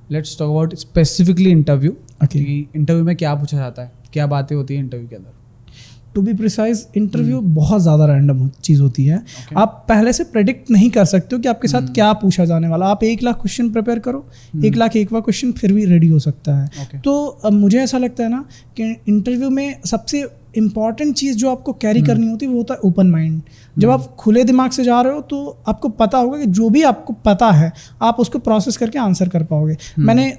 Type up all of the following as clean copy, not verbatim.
Let's talk about specifically interview. Okay. Interview में क्या पूछा जाता है, क्या बातें होती है इंटरव्यू के अंदर? टू बी प्रिसाइज, इंटरव्यू बहुत ज़्यादा रैंडम चीज़ होती है। Okay. आप पहले से प्रेडिक्ट नहीं कर सकते हो कि आपके साथ क्या पूछा जाने वाला। आप 1 लाख क्वेश्चन प्रिपेयर करो, 1 लाख 1वां क्वेश्चन फिर भी रेडी हो सकता है। Okay. तो अब मुझे ऐसा लगता है ना कि इंटरव्यू में सबसे इम्पॉर्टेंट चीज़ जो आपको कैरी करनी होती है वो होता है ओपन माइंड। जब आप खुले दिमाग से जा रहे हो तो आपको पता होगा कि जो भी आपको पता है आप उसको प्रोसेस करके आंसर कर पाओगे। मैंने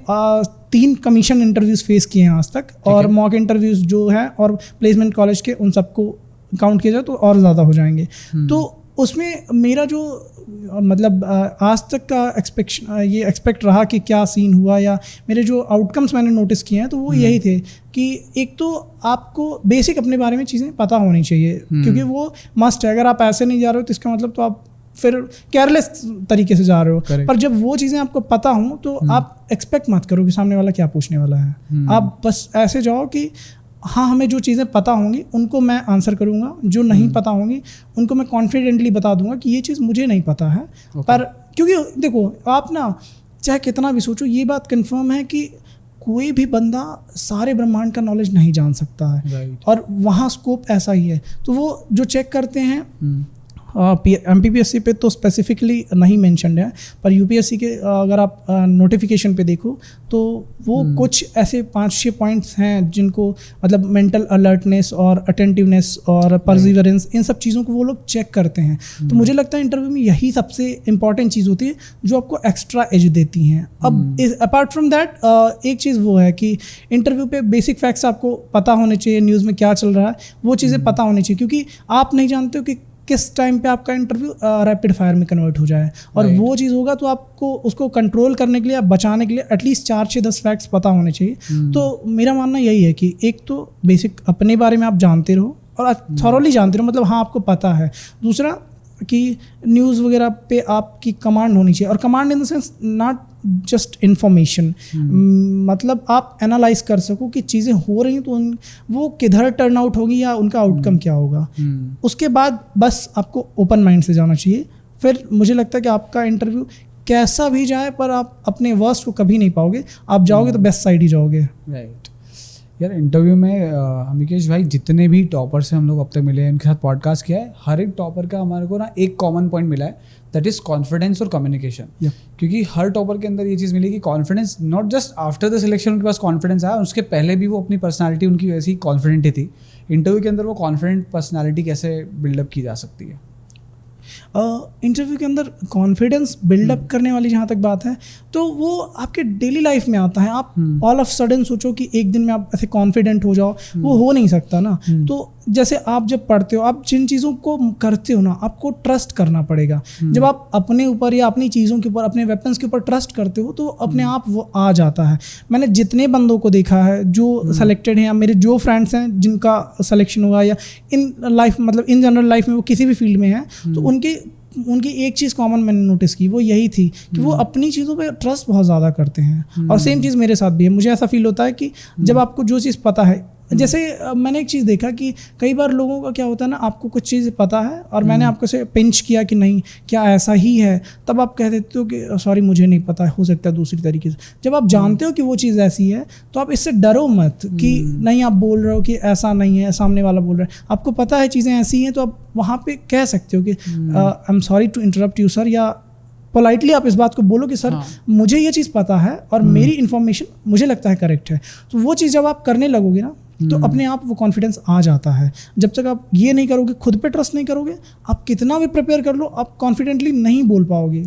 3 कमीशन इंटरव्यूज़ फेस किए हैं आज तक, और मॉक इंटरव्यूज़ जो है और प्लेसमेंट कॉलेज के, उन सबको काउंट किया जाए तो और ज़्यादा हो जाएंगे। तो उसमें मेरा जो मतलब आज तक का एक्सपेक्ट रहा कि क्या सीन हुआ या मेरे जो आउटकम्स मैंने नोटिस किए हैं तो वो यही थे कि एक तो आपको बेसिक अपने बारे में चीज़ें पता होनी चाहिए, क्योंकि वो मस्ट है। अगर आप ऐसे नहीं जा रहे हो तो इसका मतलब तो आप फिर केयरलेस तरीके से जा रहे हो। पर जब वो चीज़ें आपको पता हों तो आप एक्सपेक्ट मत करो कि सामने वाला क्या पूछने वाला है। आप बस ऐसे जाओ कि हाँ, हमें जो चीज़ें पता होंगी उनको मैं आंसर करूँगा, जो नहीं पता होंगी उनको मैं कॉन्फिडेंटली बता दूंगा कि ये चीज़ मुझे नहीं पता है। पर क्योंकि देखो, आप ना चाहे कितना भी सोचो, ये बात कंफर्म है कि कोई भी बंदा सारे ब्रह्मांड का नॉलेज नहीं जान सकता है। और वहाँ स्कोप ऐसा ही है। तो वो जो चेक करते हैं MPPSC पे तो स्पेसिफिकली नहीं मेंशन्ड है, पर UPSC के अगर आप नोटिफिकेशन पे देखो तो वो कुछ ऐसे 5-6 पॉइंट्स हैं जिनको मतलब मेंटल अलर्टनेस और अटेंटिवनेस और परसिवरेंस, इन सब चीज़ों को वो लोग चेक करते हैं। तो मुझे लगता है इंटरव्यू में यही सबसे इंपॉर्टेंट चीज़ होती है जो आपको एक्स्ट्रा एज देती हैं। अब अपार्ट फ्रॉम दैट एक चीज़ वो है कि इंटरव्यू पे बेसिक फैक्ट्स आपको पता होने चाहिए, न्यूज़ में क्या चल रहा है वो चीज़ें पता होनी चाहिए, क्योंकि आप नहीं जानते हो कि किस टाइम पे आपका इंटरव्यू रैपिड फायर में कन्वर्ट हो जाए। और वो चीज़ होगा तो आपको उसको कंट्रोल करने के लिए, बचाने के लिए एटलीस्ट 4-6-10 फैक्ट्स पता होने चाहिए। तो मेरा मानना यही है कि एक तो बेसिक अपने बारे में आप जानते रहो और थॉरोली जानते रहो, मतलब हाँ आपको पता है। दूसरा कि न्यूज़ वगैरह पे आपकी कमांड होनी चाहिए, और command in the sense not just information, मतलब आप एनालाइज कर सको कि चीज़ें हो रही हैं तो वो किधर टर्न आउट होगी या उनका आउटकम क्या होगा। उसके बाद बस आपको ओपन माइंड से जाना चाहिए। फिर मुझे लगता है कि आपका इंटरव्यू कैसा भी जाए पर आप अपने वर्स्ट को कभी नहीं पाओगे। आप जाओगे तो बेस्ट साइड ही जाओगे। राइट यार, इंटरव्यू में अमिकेश भाई जितने भी टॉपर से हम लोग अब तक मिले हैं, उनके साथ पॉडकास्ट किया है, हर एक टॉपर का हमारे को ना एक कॉमन पॉइंट मिला है, दैट इज़ कॉन्फिडेंस और कम्युनिकेशन। क्योंकि हर टॉपर के अंदर ये चीज़ मिली कि confidence not just after the selection उनके पास कॉन्फिडेंस आया, उसके पहले भी वो अपनी पर्सनैलिटी उनकी वैसी कॉन्फिडेंट ही थी। इंटरव्यू के अंदर वो कॉन्फिडेंट पर्सनैलिटी कैसे बिल्डअप की जा सकती है? इंटरव्यू के अंदर कॉन्फिडेंस बिल्डअप करने वाली जहाँ तक बात है तो वो आपके डेली लाइफ में आता है। आप ऑल ऑफ सडन सोचो कि एक दिन में आप ऐसे कॉन्फिडेंट हो जाओ, वो हो नहीं सकता ना। तो जैसे आप जब पढ़ते हो, आप जिन चीज़ों को करते हो ना, आपको ट्रस्ट करना पड़ेगा। जब आप अपने ऊपर या अपनी चीज़ों के ऊपर, अपने वेपन्स के ऊपर ट्रस्ट करते हो तो अपने आप वो आ जाता है। मैंने जितने बंदों को देखा है जो सेलेक्टेड हैं, या मेरे जो फ्रेंड्स हैं जिनका सिलेक्शन हुआ, या इन लाइफ मतलब इन जनरल लाइफ में वो किसी भी फील्ड में है, तो उनकी एक चीज़ कॉमन मैंने नोटिस की, वो यही थी कि वो अपनी चीज़ों पे ट्रस्ट बहुत ज़्यादा करते हैं। और सेम चीज़ मेरे साथ भी है। मुझे ऐसा फील होता है कि जब आपको जो चीज़ पता है, जैसे मैंने एक चीज़ देखा कि कई बार लोगों का क्या होता है ना, आपको कुछ चीज़ पता है और मैंने आपको से पिंच किया कि नहीं क्या ऐसा ही है, तब आप कह देते हो कि सॉरी मुझे नहीं पता, हो सकता है दूसरी तरीके से। जब आप जानते हो कि वो चीज़ ऐसी है तो आप इससे डरो मत कि नहीं, आप बोल रहे हो कि ऐसा नहीं है, सामने वाला बोल रहा है, आपको पता है चीज़ें ऐसी हैं, तो आप वहाँ पर कह सकते हो कि I am sorry to interrupt you sir, या पोलाइटली आप इस बात को बोलो कि सर मुझे ये चीज़ पता है और मेरी इन्फॉर्मेशन मुझे लगता है करेक्ट है। तो वो चीज़ जब आप करने लगोगे ना तो अपने आप वो कॉन्फिडेंस आ जाता है। जब तक आप ये नहीं करोगे, खुद पे ट्रस्ट नहीं करोगे, आप कितना भी प्रिपेयर कर लो, आप कॉन्फिडेंटली नहीं बोल पाओगे।